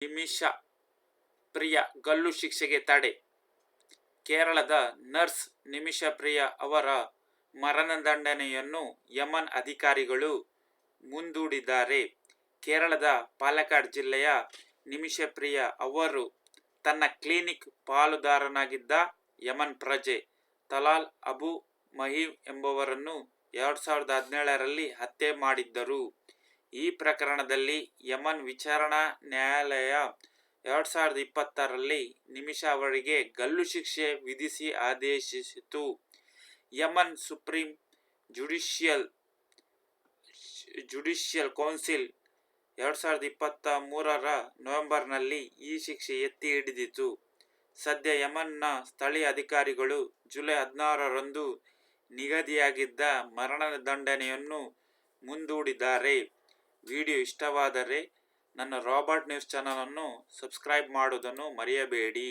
ನಿಮಿಷಾ ಪ್ರಿಯಾ ಗಲ್ಲು ಶಿಕ್ಷೆಗೆ ತಡೆ. ಕೇರಳದ ನರ್ಸ್ ನಿಮಿಷಾ ಪ್ರಿಯಾ ಅವರ ಮರಣದಂಡನೆಯನ್ನು ಯಮನ್ ಅಧಿಕಾರಿಗಳು ಮುಂದೂಡಿದ್ದಾರೆ. ಕೇರಳದ ಪಾಲಕ್ಕಾಡ್ ಜಿಲ್ಲೆಯ ನಿಮಿಷಾ ಪ್ರಿಯಾ ಅವರು ತನ್ನ ಕ್ಲಿನಿಕ್ ಪಾಲುದಾರನಾಗಿದ್ದ ಯಮನ್ ಪ್ರಜೆ ತಲಾಲ್ ಅಬು ಮಹೀವ್ ಎಂಬುವರನ್ನು 2017ರಲ್ಲಿ ಹತ್ಯೆ ಮಾಡಿದ್ದರು. ಈ ಪ್ರಕರಣದಲ್ಲಿ ಯಮನ್ ವಿಚಾರಣಾ ನ್ಯಾಯಾಲಯ 2020ರಲ್ಲಿ ನಿಮಿಷಾ ಅವರಿಗೆ ಗಲ್ಲು ಶಿಕ್ಷೆ ವಿಧಿಸಿ ಆದೇಶಿಸಿತು. ಯಮನ್ ಸುಪ್ರೀಂ ಜುಡಿಷಿಯಲ್ ಕೌನ್ಸಿಲ್ 2023ರ ನವೆಂಬರ್ನಲ್ಲಿ ಈ ಶಿಕ್ಷೆ ಎತ್ತಿ ಹಿಡಿದಿತ್ತು. ಸದ್ಯ ಯಮನ್ನ ಸ್ಥಳೀಯ ಅಧಿಕಾರಿಗಳು ಜುಲೈ 16ರಂದು ನಿಗದಿಯಾಗಿದ್ದ ಮರಣದಂಡನೆಯನ್ನು ಮುಂದೂಡಿದ್ದಾರೆ. ವಿಡಿಯೋ ಇಷ್ಟವಾದರೆ ನನ್ನ ರಾಬರ್ಟ್ ನ್ಯೂಸ್ ಚಾನಲ್ ಅನ್ನು ಸಬ್ಸ್ಕ್ರೈಬ್ ಮಾಡುವುದನ್ನು ಮರೆಯಬೇಡಿ.